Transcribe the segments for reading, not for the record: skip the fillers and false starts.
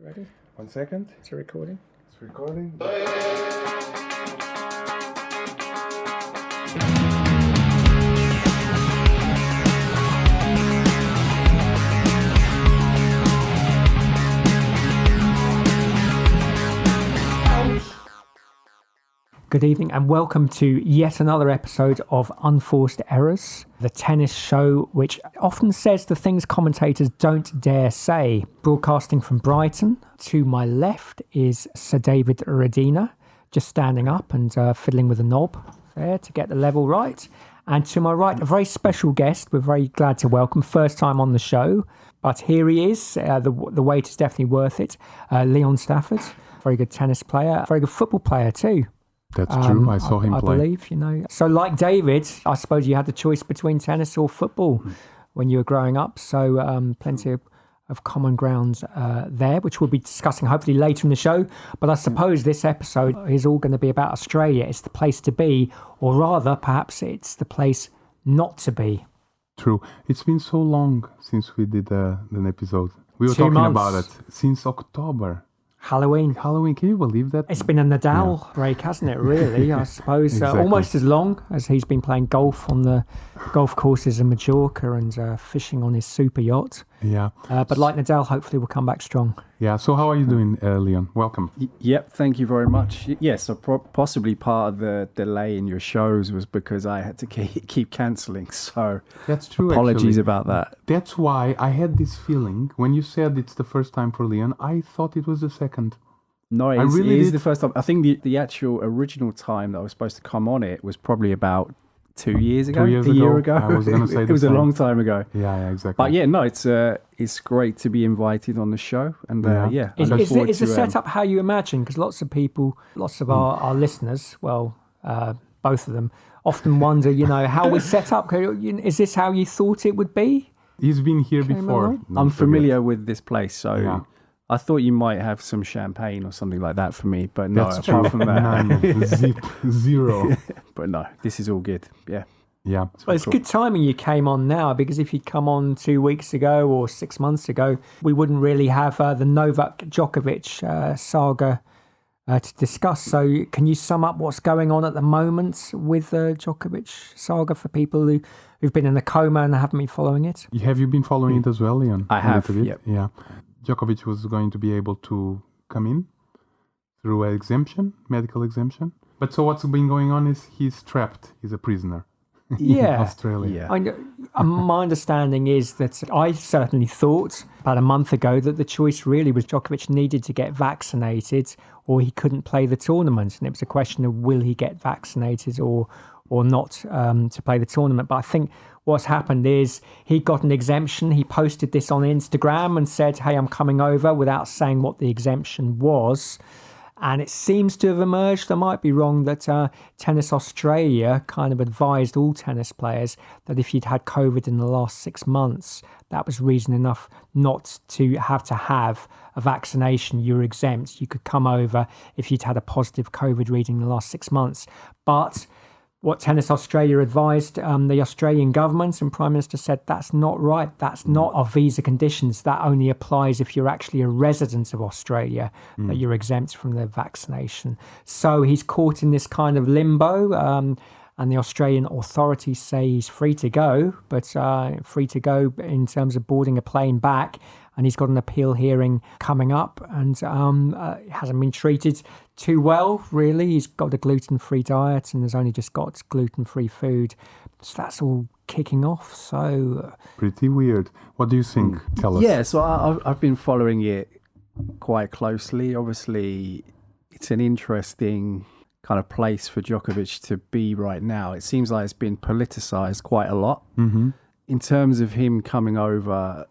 Ready? 1 second. It's a recording. It's recording. Good evening and welcome to yet another episode of Unforced Errors, the tennis show which often says the things commentators don't dare say. Broadcasting from Brighton, to my left is Sir David Radina, just standing up and fiddling with a knob there to get the level right. And to my right, a very special guest we're very glad to welcome, first time on the show, but here he is. The wait is definitely worth it. Leon Stafford, very good tennis player, very good football player too. That's true. I saw him play. I believe, So like David, I suppose you had the choice between tennis or football when you were growing up. So plenty of common grounds there, which we'll be discussing hopefully later in the show. But I suppose this episode is all going to be about Australia. It's the place to be, or rather, perhaps it's the place not to be. True. It's been so long since we did an episode. We were 2 talking months. about it since October. Halloween, can you believe that? It's been a Nadal break, hasn't it, really? I suppose Exactly. Almost as long as he's been playing golf on the golf courses in Majorca and fishing on his super yacht. Yeah. But like Nadal, hopefully we'll come back strong. Yeah. So how are you doing, Leon? Welcome. Yep, thank you very much. Yes, so possibly part of the delay in your shows was because I had to keep cancelling. So That's true. apologies actually. about that. That's why I had this feeling when you said it's the first time for Leon. I thought it was the second. No, it really is did. the first time. I think the actual original time that I was supposed to come on it was probably about 2 years ago. 2 years a ago. year ago. I was going to say it was a long time ago. Yeah, exactly. But yeah, no, it's great to be invited on the show, and I look forward Is the to, setup how you imagine? Because lots of people, our listeners, well, both of them, often wonder, how we set up. Is this how you thought it would be? He's been here before. along? Don't I'm forget. familiar with this place, so Yeah. I thought you might have some champagne or something like that for me, but no, That's apart true. from that, None. Zip. Zero. but no, this is all good. Yeah. Yeah. Well, it's good timing you came on now, because if you'd come on 2 weeks ago or 6 months ago, we wouldn't really have the Novak Djokovic saga to discuss. So can you sum up what's going on at the moment with the Djokovic saga for people who've been in a coma and haven't been following it? Have you been following it as well, Leon? I A have, little bit? yep. Yeah. Djokovic was going to be able to come in through an exemption, medical exemption. But so what's been going on is he's trapped. He's a prisoner in Yeah. Australia. Yeah. My understanding is that I certainly thought about a month ago that the choice really was Djokovic needed to get vaccinated or he couldn't play the tournament. And it was a question of will he get vaccinated or not to play the tournament. But I think what's happened is he got an exemption. He posted this on Instagram and said, hey, I'm coming over, without saying what the exemption was. And it seems to have emerged, I might be wrong, that Tennis Australia kind of advised all tennis players that if you'd had COVID in the last 6 months, that was reason enough not to have a vaccination. You were exempt. You could come over if you'd had a positive COVID reading in the last 6 months. But what Tennis Australia advised, the Australian government and Prime Minister said, that's not right. That's not our visa conditions. That only applies if you're actually a resident of Australia, that you're exempt from the vaccination. So he's caught in this kind of limbo, and the Australian authorities say he's free to go, but free to go in terms of boarding a plane back. And he's got an appeal hearing coming up, and hasn't been treated too well, really. He's got a gluten-free diet and has only just got gluten-free food. So that's all kicking off. So Pretty weird. What do you think? Tell us. Yeah, so I've been following it quite closely. Obviously, it's an interesting kind of place for Djokovic to be right now. It seems like it's been politicized quite a lot. Mm-hmm. In terms of him coming over,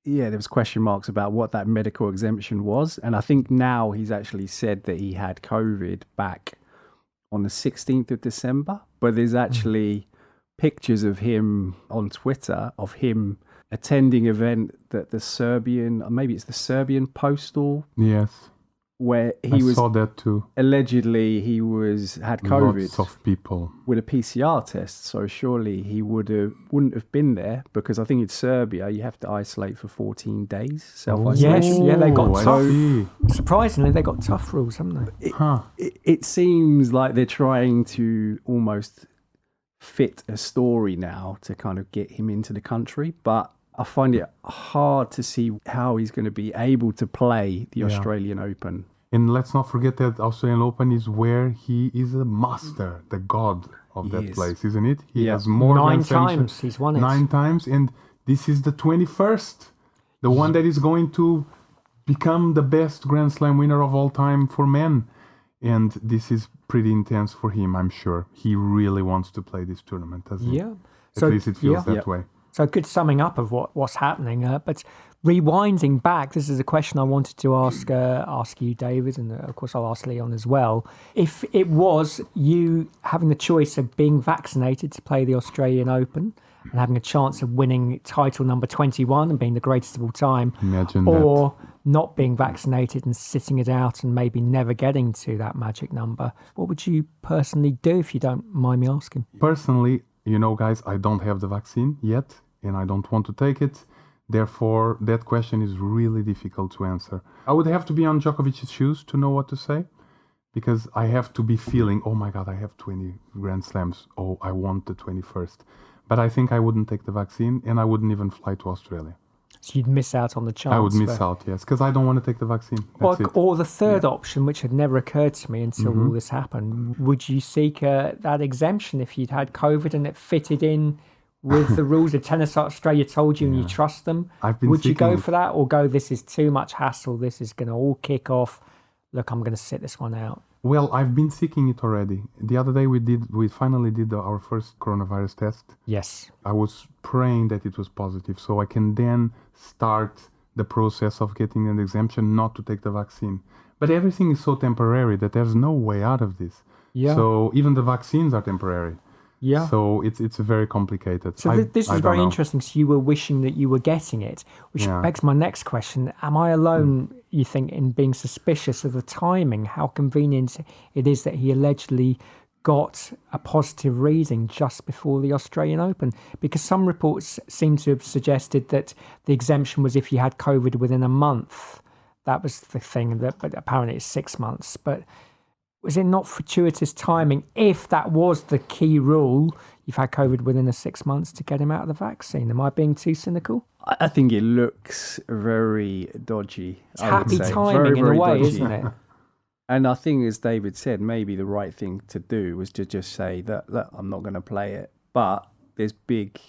yeah, there was question marks about what that medical exemption was. And I think now he's actually said that he had COVID back on the 16th of December. But there's actually pictures of him on Twitter, of him attending an event that the Serbian postal Yes. where I he was saw that too. allegedly had COVID Lots of people. with a PCR test. So surely he wouldn't have been there, because I think in Serbia you have to isolate for 14 days, self-isolation. Yes, yeah, they got I tough. see. Surprisingly, they got tough rules, haven't they? Huh. It seems like they're trying to almost fit a story now to kind of get him into the country, but I find it hard to see how he's going to be able to play the Australian Open. And let's not forget that Australian Open is where he is a master, the god of that is. place, isn't it? He Yeah. has more 9 Grand Slams. times he's won it. 9 times, and this is the 21st. The one that is going to become the best Grand Slam winner of all time for men. And this is pretty intense for him, I'm sure. He really wants to play this tournament, doesn't he? Yeah. At least it feels that way. So good summing up of what's happening. But rewinding back, this is a question I wanted to ask you, David, and of course I'll ask Leon as well. If it was you having the choice of being vaccinated to play the Australian Open and having a chance of winning title number 21 and being the greatest of all time, Imagine or not being vaccinated and sitting it out and maybe never getting to that magic number, what would you personally do, if you don't mind me asking? Personally, you know, guys, I don't have the vaccine yet, and I don't want to take it. Therefore, that question is really difficult to answer. I would have to be on Djokovic's shoes to know what to say, because I have to be feeling, oh my God, I have 20 Grand Slams. Oh, I want the 21st. But I think I wouldn't take the vaccine, and I wouldn't even fly to Australia. So you'd miss out on the chance. I would miss out, yes, because I don't want to take the vaccine. That's it. Or the third option, which had never occurred to me until all this happened, would you seek that exemption if you'd had COVID and it fitted in with the rules of Tennis Australia told you and you trust them? Would you go for that, or go, this is too much hassle, this is going to all kick off, look, I'm going to sit this one out? Well, I've been seeking it already. The other day we finally did our first coronavirus test. Yes. I was praying that it was positive, so I can then start the process of getting an exemption not to take the vaccine. But everything is so temporary that there's no way out of this. Yeah. So even the vaccines are temporary. Yeah. So it's very complicated. So this is very interesting. So you were wishing that you were getting it, which begs my next question. Am I alone, you think, in being suspicious of the timing? How convenient it is that he allegedly got a positive reading just before the Australian Open? Because some reports seem to have suggested that the exemption was if you had COVID within a month. That was the thing, but apparently it's 6 months. But was it not fortuitous timing, if that was the key rule, you've had COVID within the 6 months, to get him out of the vaccine? Am I being too cynical? I think it looks very dodgy. It's happy timing in a way, isn't it? And I think, as David said, maybe the right thing to do was to just say that I'm not going to play it. But there's big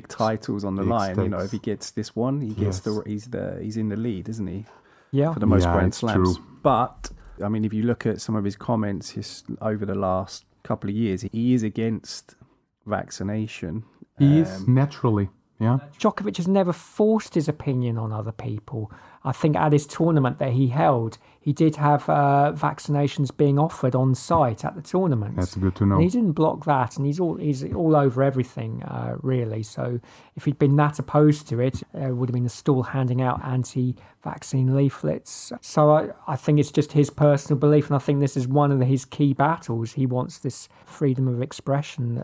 titles on the line. Stakes. You know, if he gets this one, he gets he's in the lead, isn't he? Yeah. For the most Grand Slams. True. But I mean, if you look at some of his comments over the last couple of years, he is against vaccination. He is naturally. Yeah. Djokovic has never forced his opinion on other people. I think at his tournament that he held, he did have vaccinations being offered on site at the tournament. That's good to know. And he didn't block that, and he's all over everything, really. So if he'd been that opposed to it, it would have been a stall handing out anti-vaccine leaflets. So I think it's just his personal belief, and I think this is one of his key battles. He wants this freedom of expression.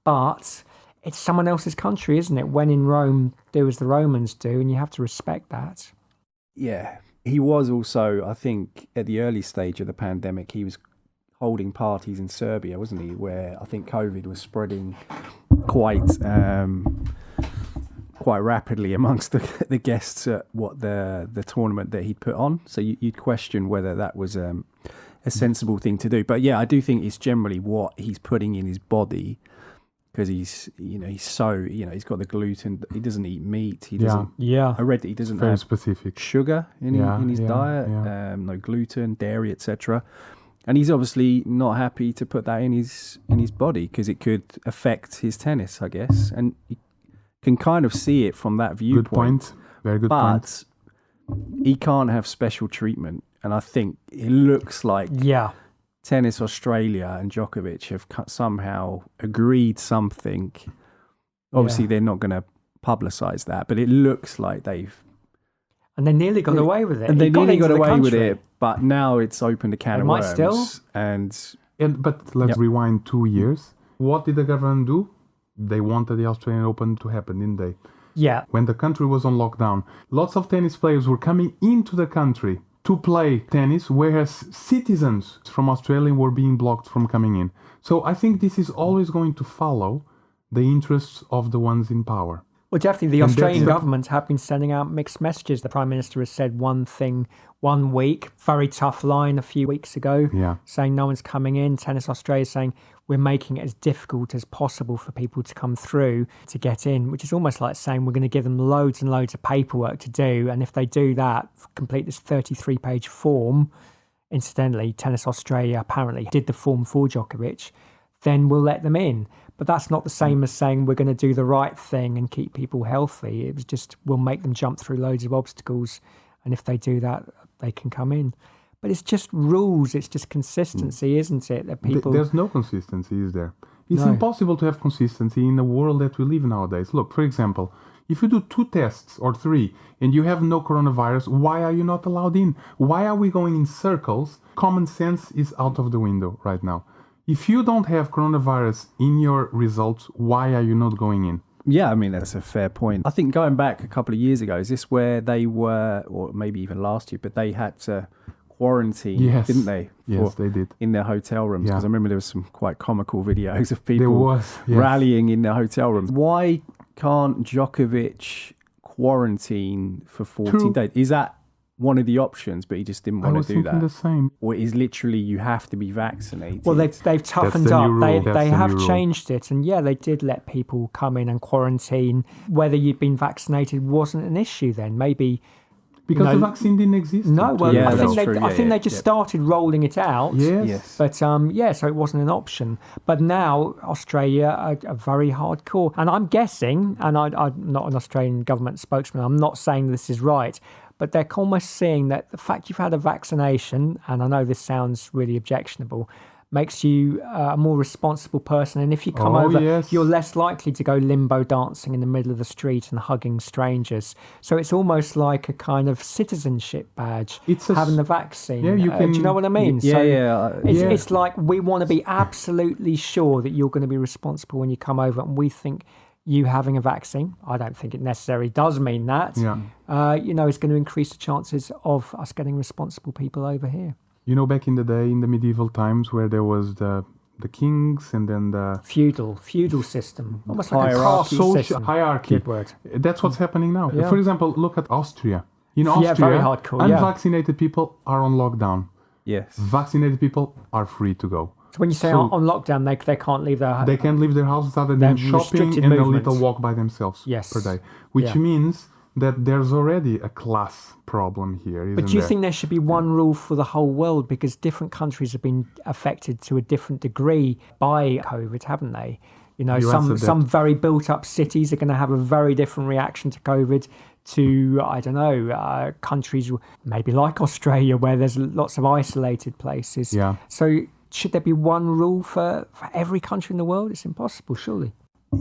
But it's someone else's country, isn't it? When in Rome, do as the Romans do, and you have to respect that. Yeah. He was also, I think, at the early stage of the pandemic, he was holding parties in Serbia, wasn't he? Where I think COVID was spreading quite rapidly amongst the guests at the tournament that he'd put on. So you'd question whether that was a sensible thing to do. But yeah, I do think it's generally what he's putting in his body. Because he's so, he's got the gluten. He doesn't eat meat. He doesn't. Yeah. I read that he doesn't Very have specific sugar in his diet. No gluten, dairy, etc. And he's obviously not happy to put that in his body because it could affect his tennis, I guess. And you can kind of see it from that viewpoint. Good point. Very good point. But he can't have special treatment. And I think it looks like Tennis Australia and Djokovic have somehow agreed something. Obviously, they're not going to publicise that, but it looks like they've... And they nearly got away with it. And they nearly got away with it But now it's opened a can It of might worms. still. But let's rewind 2 years. What did the government do? They wanted the Australian Open to happen, didn't they? Yeah. When the country was on lockdown, lots of tennis players were coming into the country to play tennis, whereas citizens from Australia were being blocked from coming in. So I think this is always going to follow the interests of the ones in power. Well, definitely, the And Australian that's- government have been sending out mixed messages. The Prime Minister has said one thing 1 week, very tough line a few weeks ago, Yeah. saying no one's coming in. Tennis Australia saying we're making it as difficult as possible for people to come through to get in, which is almost like saying we're going to give them loads and loads of paperwork to do. And if they do that, complete this 33-page form, incidentally, Tennis Australia apparently did the form for Djokovic, then we'll let them in. But that's not the same as saying we're going to do the right thing and keep people healthy. It was just, we'll make them jump through loads of obstacles. And if they do that, they can come in. But it's just rules. It's just consistency, isn't it? That people... There's no consistency, is there? It's No. impossible to have consistency in the world that we live nowadays. Look, for example, if you do 2 tests or 3 and you have no coronavirus, why are you not allowed in? Why are we going in circles? Common sense is out of the window right now. If you don't have coronavirus in your results, why are you not going in? Yeah, I mean, that's a fair point. I think going back a couple of years ago, is this where they were, or maybe even last year, but they had to quarantine, Yes. didn't they? Yes, they did. In their hotel rooms. Yeah. Because I remember there was some quite comical videos of There people was, yes. rallying in their hotel rooms. Why can't Djokovic quarantine for 14 True. days? Is that one of the options, but he just didn't I want was to do thinking that? the same. Or is literally you have to be vaccinated? Well, they've toughened the up. new They rule. That's they the have new rule. changed it, and yeah, they did let people come in and quarantine. Whether you'd been vaccinated wasn't an issue then. Maybe Because No. the vaccine didn't exist. no. Well, Yeah, I think that's they true. I Yeah, think yeah, they just yeah. started rolling it out. Yes. Yes. But yeah, so it wasn't an option. But now Australia are very hardcore, and I'm guessing, and I'm not an Australian government spokesman. I'm not saying this is right, but they're almost seeing that the fact you've had a vaccination, and I know this sounds really objectionable, makes you a more responsible person. And if you come Oh, over, yes. you're less likely to go limbo dancing in the middle of the street and hugging strangers. So it's almost like a kind of citizenship badge, It's a having s- the vaccine. Yeah, you Do can- you know what I mean? Yeah, So yeah. Yeah. it's like we want to be absolutely sure that you're going to be responsible when you come over, and we think you having a vaccine, I don't think it necessarily does mean that, Yeah. is going to increase the chances of us getting responsible people over here. You know, back in the day, in the medieval times, where there was the kings and then the Feudal system, almost like a Hierarchy. caste social system. hierarchy. Good word. That's what's happening now. Yeah. For example, look at Austria. In Austria, Yeah, very hardcore, yeah. unvaccinated people are on lockdown. Yes. Vaccinated people are free to go. So when you say So- on lockdown, they can't leave their They can't leave their houses other than They're shopping restricted and movements. a little walk by themselves Yes. per day. Which Yeah. means that there's already a class problem here, isn't But do you there? think there should be one rule for the whole world? Because different countries have been affected to a different degree by COVID, haven't they? You know, You answered that. some very built up cities are going to have a very different reaction to COVID to, I don't know, countries maybe like Australia where there's lots of isolated places. Yeah. So should there be one rule for every country in the world? It's impossible, surely.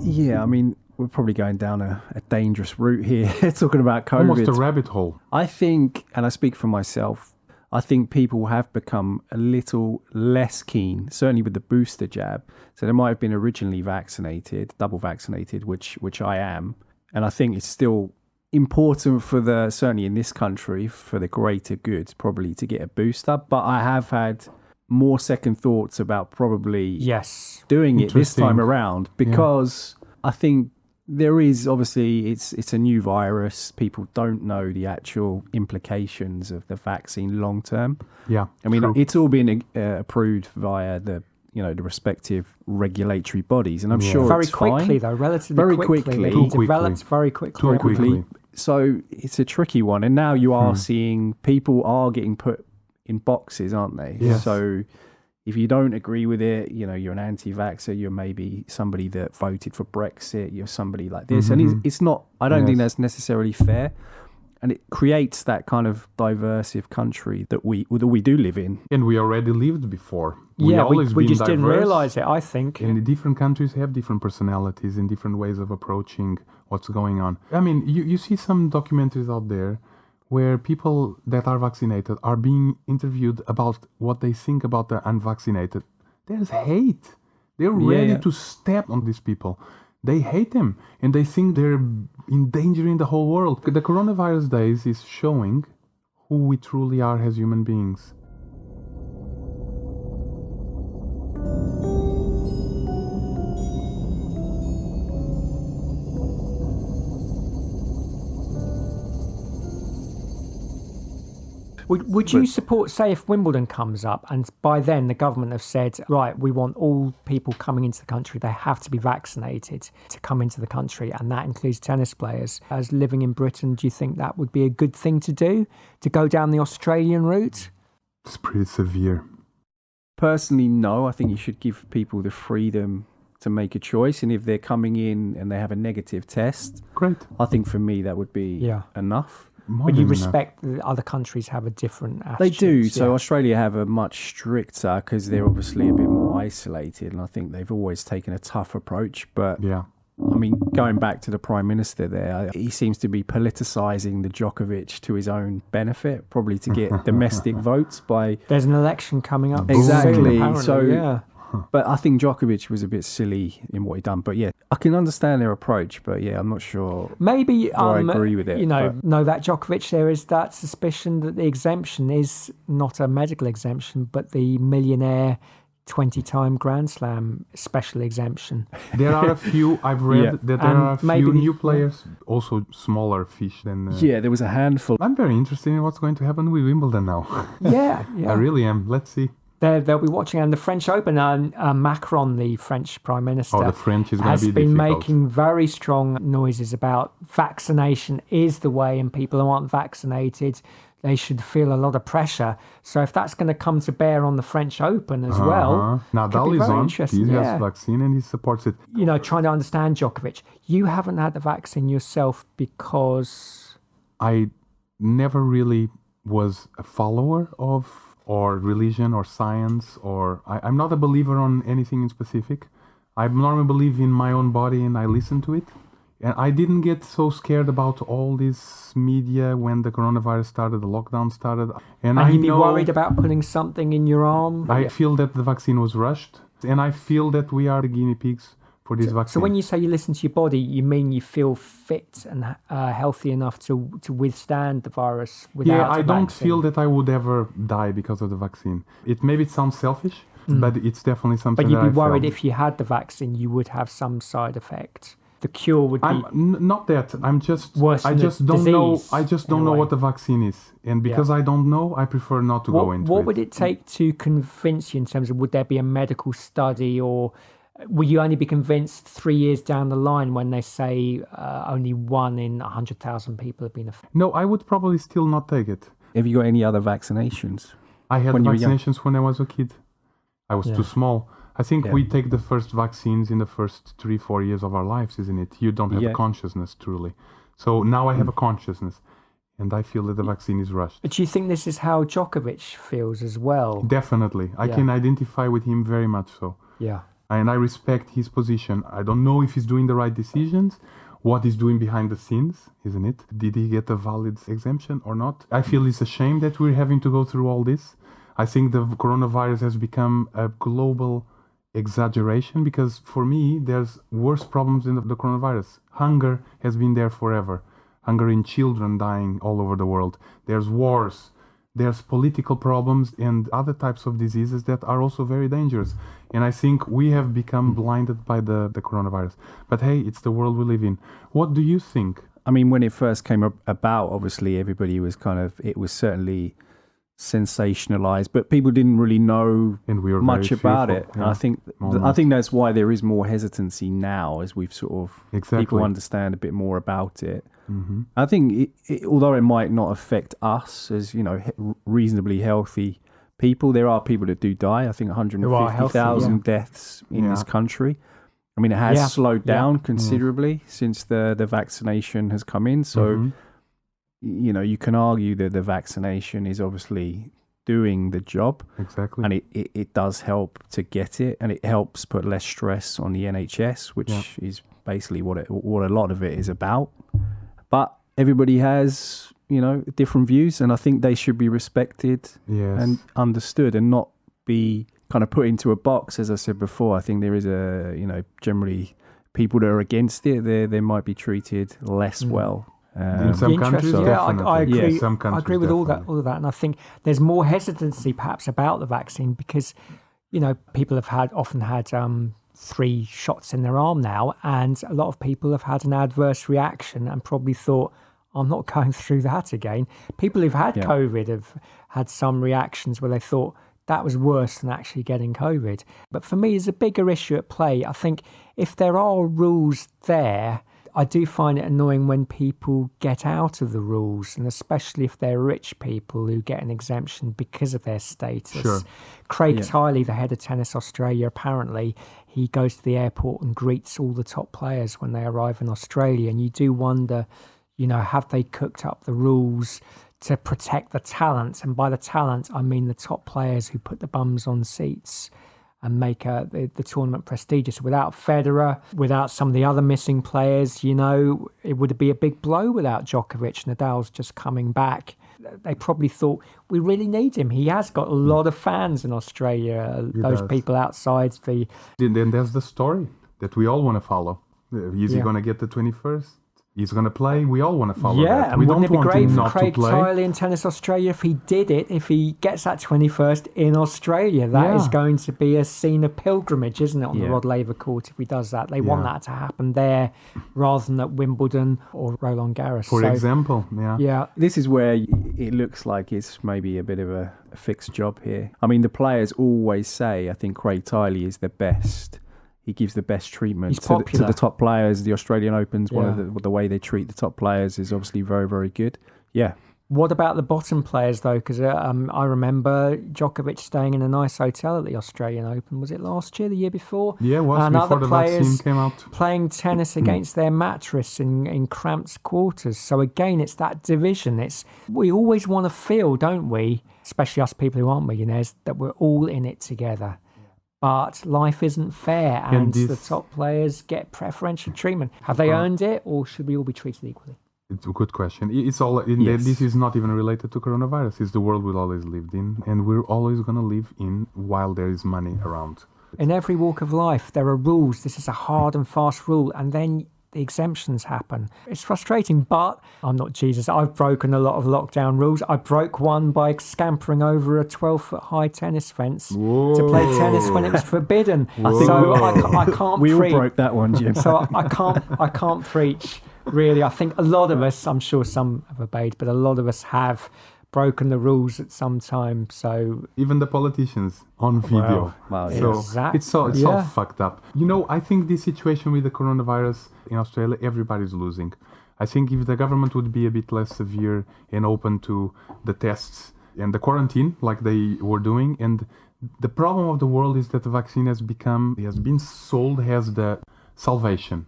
Yeah, I mean, we're probably going down a dangerous route here, talking about COVID. Almost a rabbit hole. I think, and I speak for myself, I think people have become a little less keen, certainly with the booster jab. So they might have been originally vaccinated, double vaccinated, which I am. And I think it's still important for certainly in this country, for the greater good, probably to get a booster. But I have had more second thoughts about probably Yes. doing it this time Interesting. around, because I think there is obviously it's a new virus. People don't know the actual implications of the vaccine long term. Yeah. I mean, true. it's all been approved via the respective regulatory bodies, and I'm Yeah. sure Very it's quickly, fine. though, relatively Very quickly. quickly. It Too develops quickly. very quickly. Too quickly. So it's a tricky one, and now you are seeing people are getting put in boxes, aren't they? Yes. So if you don't agree with it, you're an anti-vaxxer, you're maybe somebody that voted for Brexit, you're somebody like this. And it's not, I don't think Yes. that's necessarily fair. And it creates that kind of diversive country that we do live in. And we already lived before. Yeah, always we been just didn't diverse, realise it, I think. And the different countries have different personalities and different ways of approaching what's going on. I mean, you see some documentaries out there where people that are vaccinated are being interviewed about what they think about the unvaccinated. There's hate. They're ready to step on these people. They hate them and they think they're endangering the whole world. The coronavirus days is showing who we truly are as human beings. Would you support, say, if Wimbledon comes up and by then the government have said, right, we want all people coming into the country, they have to be vaccinated to come into the country, and that includes tennis players. As living in Britain, do you think that would be a good thing to do, to go down the Australian route? It's pretty severe. Personally, no. I think you should give people the freedom to make a choice. And if they're coming in and they have a negative test, great. I think for me that would be enough. But you respect that other countries have a different attitude. They do. So Australia have a much stricter, because they're obviously a bit more isolated, and I think they've always taken a tough approach. But I mean, going back to the Prime Minister there, he seems to be politicising the Djokovic to his own benefit, probably to get domestic votes by... There's an election coming up. Exactly. Soon, so, but I think Djokovic was a bit silly in what he done. But yeah, I can understand their approach, but yeah, I'm not sure. Maybe I agree with it. You know, that Djokovic, there is that suspicion that the exemption is not a medical exemption, but the millionaire 20-time Grand Slam special exemption. There are a few, I've read that there are a few new players, also smaller fish than... yeah, there was a handful. I'm very interested in what's going to happen with Wimbledon now. Yeah. I really am. Let's see. They'll be watching, and the French Open. Macron, the French Prime Minister, the French is going to be has been difficult. making very strong noises about vaccination is the way, and people who aren't vaccinated, they should feel a lot of pressure. So if that's going to come to bear on the French Open as well, Nadal is on. He has vaccine and he supports it. You know, trying to understand Djokovic. You haven't had the vaccine yourself because I never really was a follower of or religion or science, or I'm not a believer on anything in specific. I normally believe in my own body and I listen to it. And I didn't get so scared about all this media when the coronavirus started, the lockdown started. And you'd be worried about putting something in your arm? I feel that the vaccine was rushed, and I feel that we are the guinea pigs for this vaccine. So when you say you listen to your body, you mean you feel fit and healthy enough to withstand the virus without I don't feel that I would ever die because of the vaccine. Maybe it sounds selfish, but it's definitely something that I But you'd be worried felt. if you had the vaccine, you would have some side effect. The cure would be not that. I'm just worse. I just don't know. I just don't know what the vaccine is, and because I don't know, I prefer not to go into it. What would it take to convince you in terms of would there be a medical study, or will you only be convinced 3 years down the line when they say only 1 in 100,000 people have been affected? No, I would probably still not take it. Have you got any other vaccinations? I had vaccinations when I was a kid. I was too small. I think we take the first vaccines in the first 3-4 years of our lives, isn't it? You don't have a consciousness, truly. So now I have a consciousness, and I feel that the vaccine is rushed. But do you think this is how Djokovic feels as well? Definitely. I can identify with him very much so. Yeah. And I respect his position. I don't know if he's doing the right decisions, what he's doing behind the scenes, isn't it? Did he get a valid exemption or not? I feel it's a shame that we're having to go through all this. I think the coronavirus has become a global exaggeration, because for me there's worse problems than the coronavirus. Hunger has been there forever. Hunger in children dying all over the world. There's wars. There's political problems and other types of diseases that are also very dangerous. And I think we have become blinded by the coronavirus. But hey, it's the world we live in. What do you think? I mean, when it first came about, obviously everybody was it was certainly sensationalized, but people didn't really know much about it. And I think that's why there is more hesitancy now, as we've sort of people understand a bit more about it. Mm-hmm. I think although it might not affect us as reasonably healthy people, there are people that do die. I think 150,000 deaths in this country. I mean, it has slowed down considerably since the vaccination has come in. So you can argue that the vaccination is obviously doing the job. Exactly. And it does help to get it, and it helps put less stress on the NHS, which is basically what a lot of it is about. But everybody has different views, and I think they should be respected Yes. and understood, and not be kind of put into a box. As I said before, I think there is generally people that are against it, they might be treated less well. In some countries, Interesting. Yeah, definitely. I agree. Yes, some I countries, agree with all definitely. of that, and I think there's more hesitancy perhaps about the vaccine because, people have often had 3 shots in their arm now, and a lot of people have had an adverse reaction and probably thought, I'm not going through that again. People who've had COVID have had some reactions where they thought that was worse than actually getting COVID. But for me, there's a bigger issue at play. I think if there are rules there, I do find it annoying when people get out of the rules, and especially if they're rich people who get an exemption because of their status. Sure. Craig Tiley, the head of Tennis Australia, apparently he goes to the airport and greets all the top players when they arrive in Australia. And you do wonder, have they cooked up the rules to protect the talent? And by the talent, I mean the top players who put the bums on seats and make the tournament prestigious. Without Federer, without some of the other missing players, it would be a big blow without Djokovic. Nadal's just coming back. They probably thought, we really need him. He has got a lot of fans in Australia, those does. people outside the... Then there's the story that we all want to follow. Is he going to get the 21st? He's going to play. We all want to follow that. And We wouldn't don't it be want great him for not to Craig play. Tiley in Tennis Australia if he did it, if he gets that 21st in Australia? That is going to be a scene of pilgrimage, isn't it, on the Rod Laver court if he does that? They want that to happen there rather than at Wimbledon or Roland Garros. For example, Yeah. This is where it looks like it's maybe a bit of a fixed job here. I mean, the players always say, I think Craig Tiley is the best. He gives the best treatment to the top players. The Australian Open's one of the way they treat the top players is obviously very, very good. Yeah. What about the bottom players, though? Because I remember Djokovic staying in a nice hotel at the Australian Open. Was it last year, the year before? Yeah, it was and before other the players vaccine came out. playing tennis against their mattress in cramped quarters. So again, it's that division. We always want to feel, don't we, especially us people who aren't millionaires, that we're all in it together. But life isn't fair, and the top players get preferential treatment. Have they earned it, or should we all be treated equally? It's a good question. It's all. This is not even related to coronavirus. It's the world we've always lived in, and we're always going to live in while there is money around. In every walk of life, there are rules. This is a hard and fast rule, and then the exemptions happen. It's frustrating, but I'm not Jesus. I've broken a lot of lockdown rules. I broke one by scampering over a 12-foot high tennis fence to play tennis when it was forbidden. So I can't We all preach. broke that one, Jim. So I can't preach. Really, I think a lot of us, I'm sure some have obeyed, but a lot of us have broken the rules at some time. So even the politicians on video. Wow. So Exactly. it's all fucked up. I think this situation with the coronavirus in Australia, everybody's losing. I think if the government would be a bit less severe and open to the tests and the quarantine like they were doing, and the problem of the world is that the vaccine has been sold as the salvation.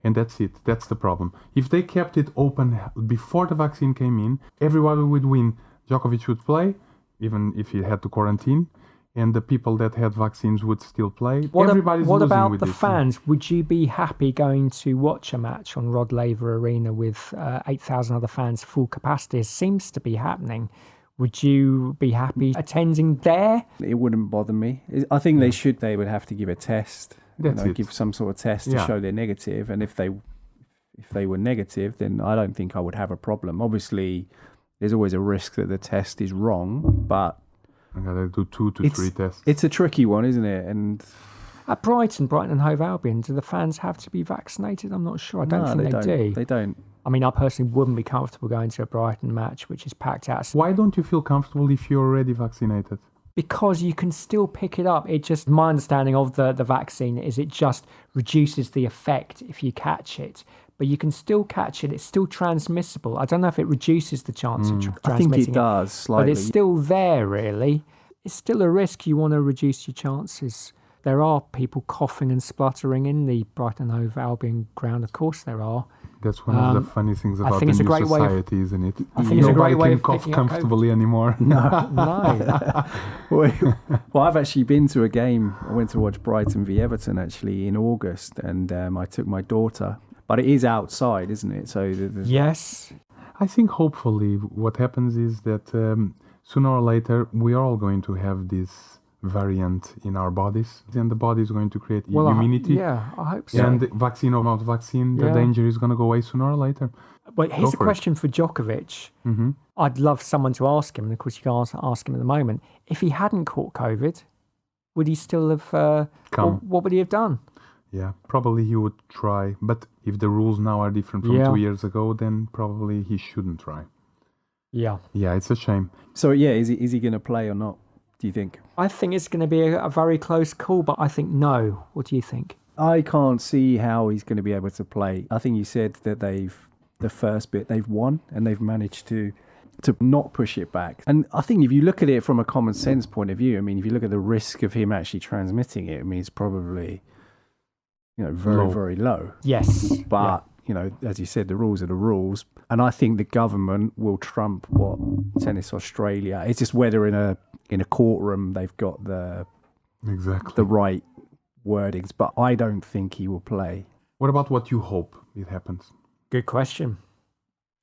And that's it. That's the problem. If they kept it open before the vaccine came in, everybody would win. Djokovic would play, even if he had to quarantine, and the people that had vaccines would still play. Everybody's what losing about with the this. fans? Would you be happy going to watch a match on Rod Laver Arena with 8,000 other fans, full capacity? It seems to be happening. Would you be happy attending there? It wouldn't bother me. I think they would have to give a test. That's it. Give some sort of test to show they're negative, and if they were negative, then I don't think I would have a problem. Obviously, there's always a risk that the test is wrong, but I gotta do 2 to 3 tests. It's a tricky one, isn't it? And At Brighton and Hove Albion, do the fans have to be vaccinated? I'm not sure. I don't think they do. They don't. I mean, I personally wouldn't be comfortable going to a Brighton match, which is packed out. Why don't you feel comfortable if you're already vaccinated? Because you can still pick it up. My understanding of the vaccine is it just reduces the effect if you catch it. But you can still catch it. It's still transmissible. I don't know if it reduces the chance of transmitting I think it does slightly. But it's still there, really. It's still a risk. You want to reduce your chances. There are people coughing and spluttering in the Brighton Hove Albion ground. Of course there are. That's one of the funny things about the it's a new great way of- society, isn't it? I think it's a great way Nobody of can cough picking up COVID. comfortably anymore. No. Well, I've actually been to a game. I went to watch Brighton v Everton actually in August, and I took my daughter. But it is outside, isn't it? So Yes. I think hopefully what happens is that sooner or later we are all going to have this variant in our bodies, and the body is going to create immunity. I hope so. And vaccine or not vaccine, the Yeah. danger is going to go away sooner or later. But here's a for it. question for Djokovic. Mm-hmm. I'd love someone to ask him, and of course you can't ask him at the moment. If he hadn't caught COVID, would he still have Come. what would he have done? Yeah, probably he would try. But if the rules now are different from 2 years ago, then probably he shouldn't try. Yeah. Yeah, it's a shame. So yeah, is he going to play or not? Do you think? I think it's going to be a very close call, but I think no. What do you think? I can't see how he's going to be able to play. I think you said that the first bit they've won and they've managed to not push it back. And I think if you look at it from a common sense point of view, I mean, if you look at the risk of him actually transmitting it, I mean, it's probably, very, Low. very low. Yes. But, as you said, the rules are the rules. And I think the government will trump what Tennis Australia. It's just whether in a courtroom they've got the Exactly. right wordings. But I don't think he will play. What about what you hope it happens? Good question.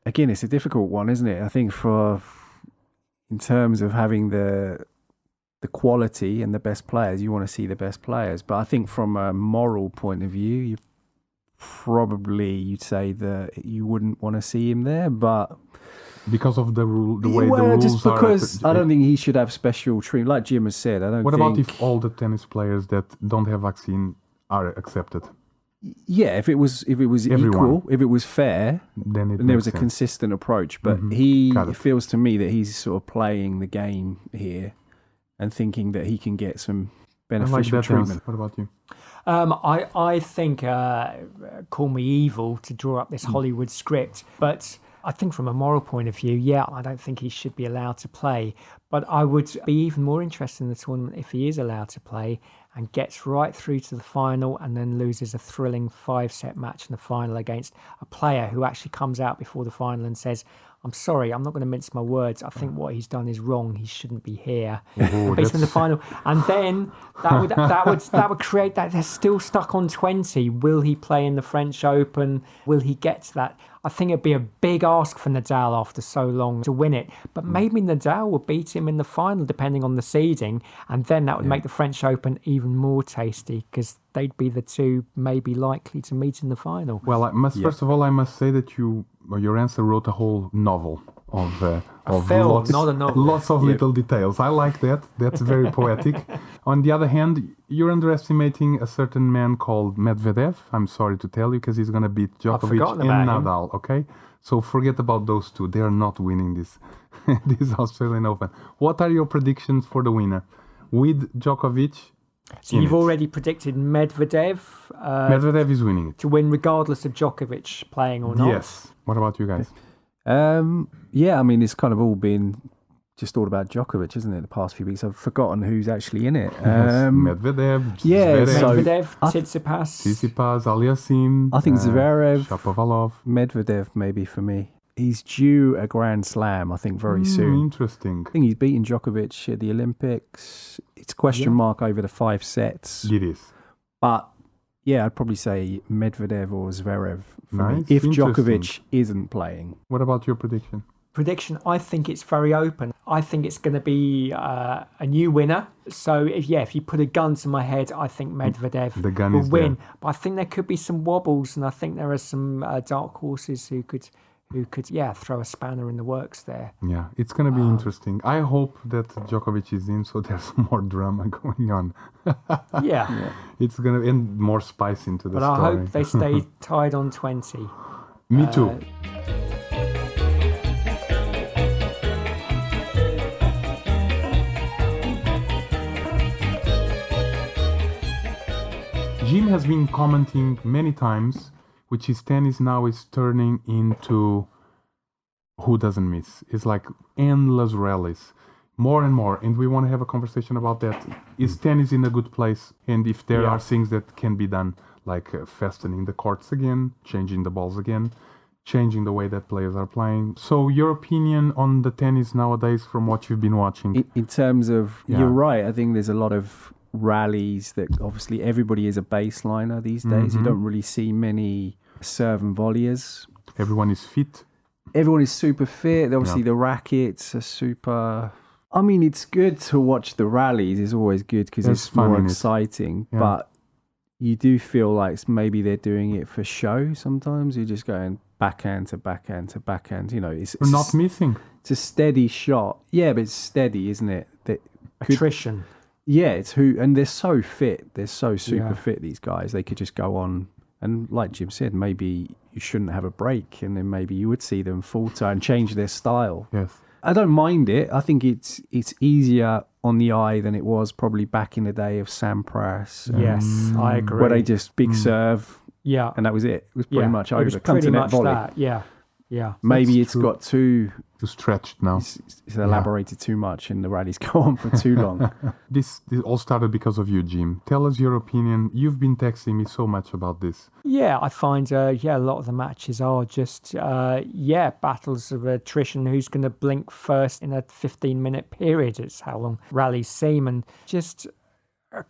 Again, it's a difficult one, isn't it? I think in terms of having the quality and the best players, you want to see the best players. But I think from a moral point of view, you'd say that you wouldn't want to see him there. But Because of the rule, the way the well, rules just are. because I don't think he should have special treatment. Like Jim has said, I don't. What think... about if all the tennis players that don't have vaccine are accepted? Yeah, if it was Everyone. equal, if it was fair, Then it and there makes was a sense. consistent approach. But Got it. it feels to me that he's sort of playing the game here and thinking that he can get some I like beneficial that treatment. answer. What about you? I think, call me evil to draw up this Hollywood script, but I think from a moral point of view, I don't think he should be allowed to play. But I would be even more interested in the tournament if he is allowed to play and gets right through to the final and then loses a thrilling 5-set match in the final against a player who actually comes out before the final and says, I'm sorry, I'm not going to mince my words. I think what he's done is wrong. He shouldn't be here. Beats him in the final, and then that would create that they're still stuck on 20. Will he play in the French Open? Will he get to that? I think it'd be a big ask for Nadal after so long to win it. But maybe Nadal would beat him in the final, depending on the seeding, and then that would make the French Open even more tasty because they'd be the two maybe likely to meet in the final. Well, first of all, I must say that your answer wrote a whole novel of film, lots, not a novel. lots of little details. I like that. That's very poetic. On the other hand, you're underestimating a certain man called Medvedev. I'm sorry to tell you, because he's going to beat Djokovic forgotten and about him. Nadal. Okay, so forget about those two. They are not winning this this Australian Open. What are your predictions for the winner with Djokovic? So you've already predicted Medvedev Medvedev is winning it. to win regardless of Djokovic playing or not. Yes. What about you guys? Yeah, I mean, it's kind of all been just all about Djokovic, isn't it? The past few weeks, I've forgotten who's actually in it. Medvedev, yeah, Zverev, so- Medvedev, I- Tsitsipas. Tsitsipas, Aliassime. I think Zverev, Shapovalov. Medvedev, maybe for me. He's due a Grand Slam, I think, very soon. Interesting. I think he's beaten Djokovic at the Olympics. It's question mark over the 5 sets. It is. But yeah, I'd probably say Medvedev or Zverev for me, Nice, if interesting. Djokovic isn't playing. What about your prediction? Prediction, I think it's very open. I think it's going to be a new winner. So, if you put a gun to my head, I think Medvedev The gun will is win. there. But I think there could be some wobbles, and I think there are some dark horses who could throw a spanner in the works there. Yeah, it's going to be interesting. I hope that Djokovic is in, so there's more drama going on. Yeah. It's going to add more spice into the But I story. hope they stay tied on 20. Me too. Jim has been commenting many times, which his tennis now is turning into who doesn't miss. It's like endless rallies, more and more. And we want to have a conversation about that. Is tennis in a good place? And if there are things that can be done, like fastening the courts again, changing the balls again, changing the way that players are playing. So your opinion on the tennis nowadays from what you've been watching? In terms of, Yeah. you're right. I think there's a lot of rallies that obviously everybody is a baseliner these days. You don't really see many serve and volleyers. Everyone is fit. everyone is super fit. Obviously, the rackets are super. I mean, it's good to watch the rallies. It's always good because it's more exciting. Yeah. But you do feel like maybe they're doing it for show sometimes. You're just going backhand to backhand to backhand. You know, it's not missing. It's a steady shot. Yeah, but it's steady, isn't it? Attrition. Yeah, and they're so fit. They're so super fit, these guys. They could just go on. And like Jim said, maybe you shouldn't have a break, and then maybe you would see them falter and change their style. Yes. I don't mind it. I think it's easier on the eye than it was probably back in the day of Sampras. Yes, I agree. Where they just big serve. Yeah. And that was it. It was pretty much over. It was pretty much volley. that. Yeah. Yeah. Maybe it's got too stretched now. It's elaborated too much and the rallies go on for too long. This all started because of you, Jim. Tell us your opinion. You've been texting me so much about this. Yeah, I find, a lot of the matches are just, battles of attrition. Who's going to blink first in a 15-minute period? It's how long rallies seem. And just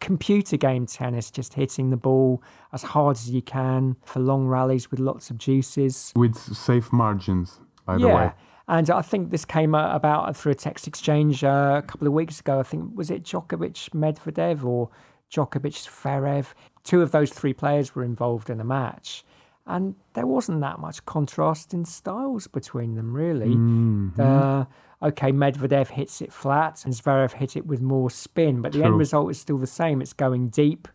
computer game tennis, just hitting the ball as hard as you can for long rallies with lots of juices. With safe margins, by the way. And I think this came about through a text exchange a couple of weeks ago. I think, was it Djokovic Medvedev or Djokovic Zverev? Two of those three players were involved in a match. And there wasn't that much contrast in styles between them, really. Medvedev hits it flat and Zverev hit it with more spin. But the end result is still the same. It's going deep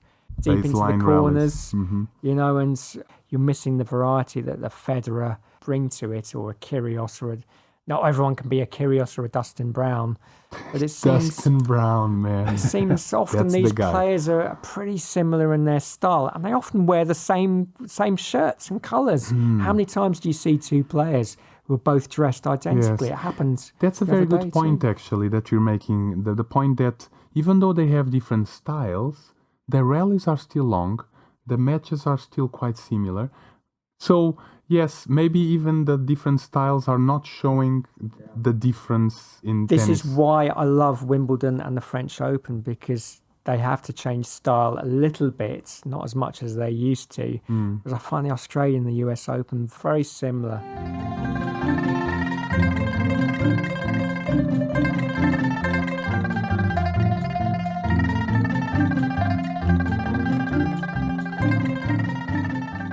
into the corners, and you're missing the variety that the Federer bring to it, or a Kyrgios, not everyone can be a Kyrgios or a Dustin Brown, but it seems Dustin Brown, man. It seems often these players are pretty similar in their style, and they often wear the same shirts and colours. How many times do you see two players who are both dressed identically? It happens. That's a very good point, actually, that you're making. The point that even though they have different styles, the rallies are still long, the matches are still quite similar. So yes, maybe even the different styles are not showing the difference in tennis. This is why I love Wimbledon and the French Open, because they have to change style a little bit, not as much as they used to. Because I find the Australian and the US Open very similar.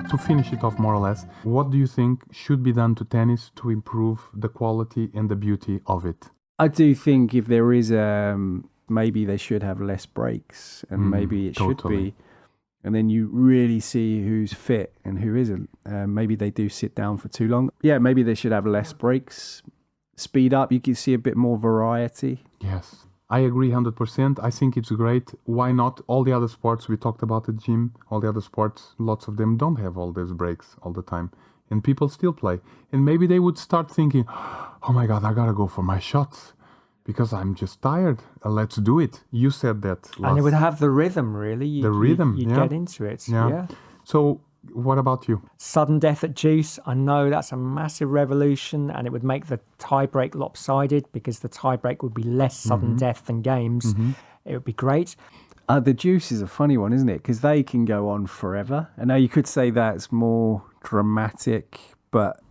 To finish it off more or less, what do you think should be done to tennis to improve the quality and the beauty of it? I do think if there is maybe they should have less breaks, and maybe it should be, and then you really see who's fit and who isn't. Maybe they do sit down for too long. Yeah, maybe they should have less breaks, speed up. You can see a bit more variety. Yes. I agree 100%. I think it's great. Why not? All the other sports, we talked about it, Jim, all the other sports, lots of them don't have all those breaks all the time. And people still play. And maybe they would start thinking, oh my God, I gotta go for my shots because I'm just tired. Let's do it. You said that. And it would have the rhythm, really. You'd get into it. Yeah. So what about you? Sudden death at deuce. I know that's a massive revolution, and it would make the tiebreak lopsided because the tiebreak would be less sudden death than games. It would be great. The deuce is a funny one, isn't it? Because they can go on forever. And now you could say that's more dramatic, but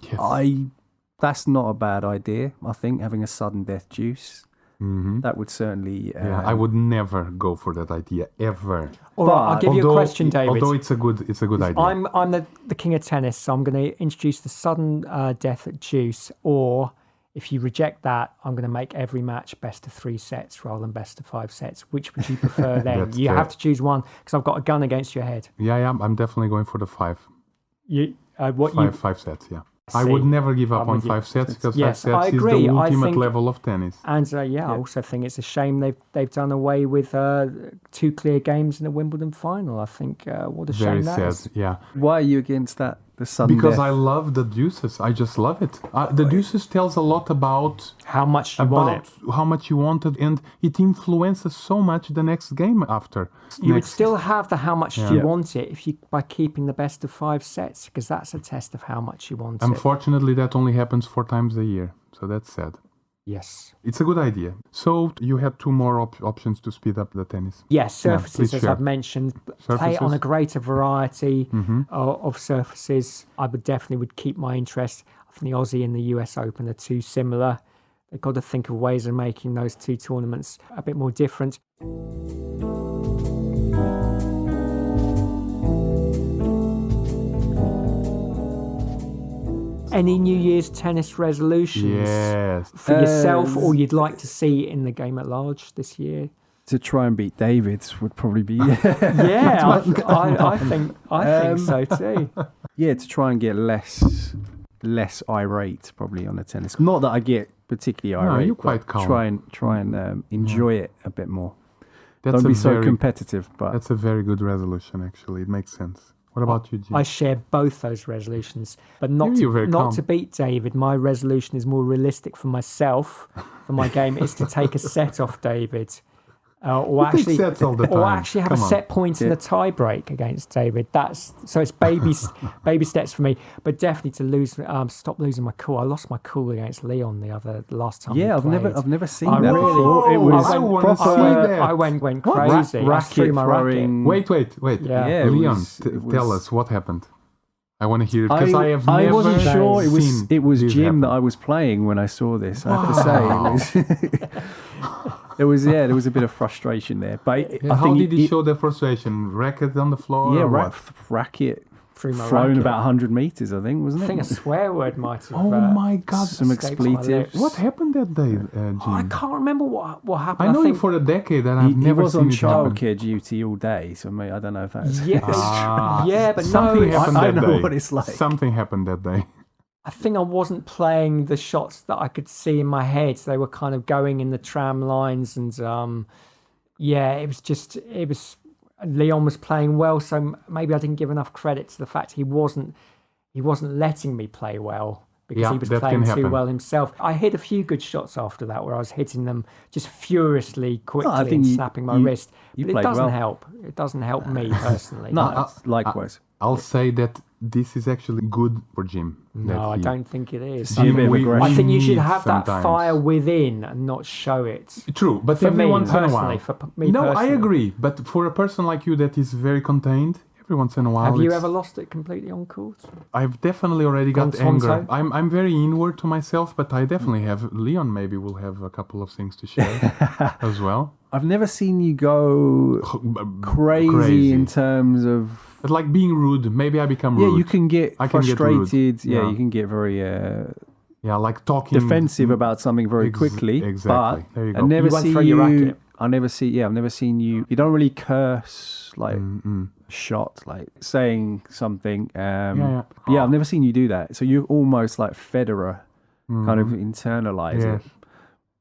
that's not a bad idea, I think, having a sudden death deuce. That would certainly... I would never go for that idea, ever. All right, I'll give you a question, David. Although it's a good idea. I'm the king of tennis, so I'm going to introduce the sudden death at deuce, or if you reject that, I'm going to make every match best of 3 sets rather than best of 5 sets. Which would you prefer then? You have to choose one, because I've got a gun against your head. Yeah, I'm definitely going for the 5. Five sets, yeah. I would never give up on 5 sets, because 5 sets is the ultimate level of tennis. And I also think it's a shame they've done away with 2 clear games in a Wimbledon final. I think what a shame that is. Very sad, yeah. Why are you against that? The sudden because death? I love the deuces. I just love it. The deuces tells a lot about how much you want it. How much you want it, and it influences so much the next game after. You would still have the how much you want it by keeping the best of 5 sets, because that's a test of how much you want it. Unfortunately, that only happens 4 times a year, so that's sad. Yes. It's a good idea. So you had 2 more options to speed up the tennis. Yes, surfaces, as I've mentioned. Play on a greater variety of surfaces. I would definitely keep my interest. I from the Aussie and the US Open are too similar. They've got to think of ways of making those two tournaments a bit more different. Any New Year's tennis resolutions Yes. for yourself, or you'd like to see in the game at large this year? To try and beat David's would probably be Yeah, I think so too. yeah, to try and get less irate probably on the tennis. Not that I get particularly No, irate. you're quite but calm. Try and enjoy it a bit more. That's Don't be so competitive. But That's a very good resolution, actually. It makes sense. What about you, Jim? I share both those resolutions, but not You're very not calm. to beat David. My resolution is more realistic for myself. For my game, is to take a set off David, or You take actually, sets all the or time. actually have Come a on. set point in a tie break against David. So it's baby steps for me, but definitely to lose, stop losing my cool. I lost my cool against Leon the last time. yeah, we played. I've never seen I that really- before. It was I wanna proper see that. I went What? crazy. I Racket threw my throwing. Wait. Yeah. Yeah, it Leon, was- it tell was- us what happened. I want to hear it because I have never wasn't sure seen it was this Jim happen. that I was playing when I saw this. I have to say, there was a bit of frustration there. But Yeah, I how think did he show the frustration? Racket on the floor? Yeah, or what? racket Threw my thrown racket. about 100 meters, I think, wasn't I it? think a swear word might have. Oh my God! Some escaped my expletives. lips. What happened that day, Jim? I can't remember what happened. I know you think, for a decade, and I've He never was seen on it happen. childcare duty all day, so mate, I don't know if that's. Yeah, yeah, but something no, happened I that know day. what it's like. Something happened that day. I think I wasn't playing the shots that I could see in my head. They were kind of going in the tram lines, and it was Leon was playing well, so maybe I didn't give enough credit to the fact he wasn't letting me play well because Yeah, he was that playing can too happen. well himself. I hit a few good shots after that where I was hitting them just furiously, quickly, I think and you- snapping my you- wrist. you But it played doesn't well. help. It doesn't help me personally. No, likewise. I'll say that this is actually good for Jim. No, I don't think it is. See a bit of aggression. I think you should need have that sometimes. fire within and not show it. True, but For every me, once in a personally, while. for me No, I personally. agree. But for a person like you that is very contained, every once in a while. Have you it's- ever lost it completely on court? I've definitely already got Tonto? anger. I'm very inward to myself, but I definitely have. Leon maybe will have a couple of things to share as well. I've never seen you go crazy in terms of. But like being rude, maybe I become rude. Yeah, you can get I can get rude. frustrated. Yeah. You can get very Yeah, like talking defensive about something very quickly. exactly. But There you I go. never You won't see throw your racket. I've never seen you. You don't really curse like shot, like saying something. yeah. I've never seen you do that. So you're almost like Federer, kind of internalize Yeah. it.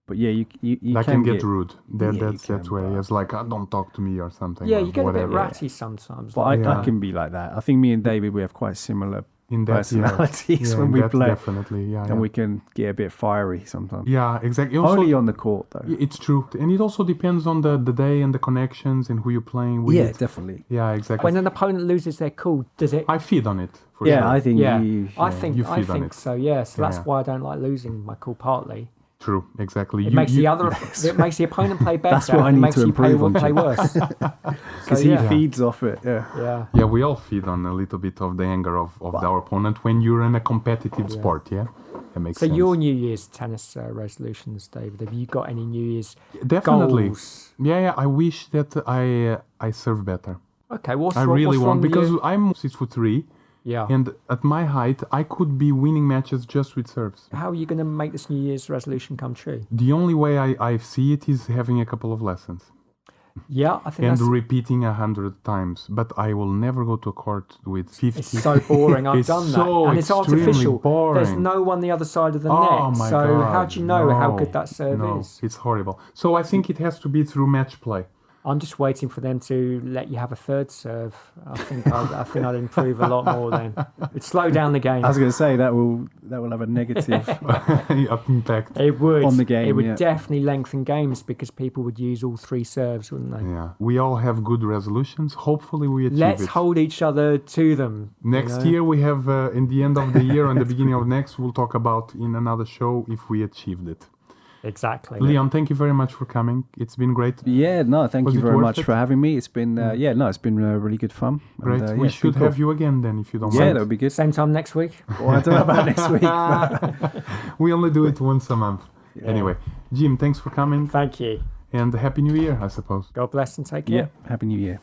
But yeah, you I can get rude. Yeah, you That's can, where but- it's like, don't talk to me or something. Yeah, or you get whatever. a bit ratty sometimes. But like I Yeah. can be like that. I think me and David, we have quite similar In that, personalities yeah, when in we that play, definitely, yeah. and we can get a bit fiery sometimes. Yeah, exactly. Also, Only on the court though. it's true, and it also depends on the day and the connections and who you're playing with. Yeah, definitely. Yeah, exactly. when an opponent loses their cool, does it? I feed on it. For Yeah, sure. I think Yeah, you. I yeah. think you I feed on think it. so. Yeah, so that's Yeah. why I don't like losing my cool. Partly, True, exactly. it makes the other, it makes the opponent play better. That's what I and it need makes to you improve on, play Jim. worse. Because So, he yeah. feeds off it. Yeah. Yeah. Yeah, we all feed on a little bit of the anger of our opponent when you're in a competitive sport. Yeah, that makes So sense. your New Year's tennis resolutions, David? Have you got any New Year's Definitely. goals? Yeah. I wish that I serve better. Okay, what's I wrong, really what's want wrong with because you? I'm 6'3", Yeah. and at my height, I could be winning matches just with serves. How are you going to make this New Year's resolution come true? The only way I see it is having a couple of lessons Yeah, I think and that's repeating 100 times. But I will never go to a court with 50. it's so boring. I've It's done that, so and it's extremely artificial. There's boring. no one the other side of the Oh net. my So God, how do you know how no, good that serve no, is? it's horrible. So I think it has to be through match play. I'm just waiting for them to let you have a third serve. I think I'd improve a lot more then. It'd slow down the game. I was going to say that will have a negative. Impact. It would on the game, It would yeah. definitely lengthen games because people would use all three serves, wouldn't they? Yeah, we all have good resolutions. Hopefully, we achieve Let's it. hold each other to them. Next year, we have in the end of the year and the beginning of next, we'll talk about in another show if we achieved it. Exactly. Leon, thank you very much for coming. It's been great. Yeah, no, thank Was you it very worth much it? for having me. It's been, it's been really good fun. Great. And, We it's been should cool. have you again then, if you don't Yeah, mind. that would be good. Same time next week. Well, I don't know about next week. But We only do it once a month. Anyway, Jim, thanks for coming. Thank you. And Happy New Year, I suppose. God bless and take care. yeah, Happy New Year.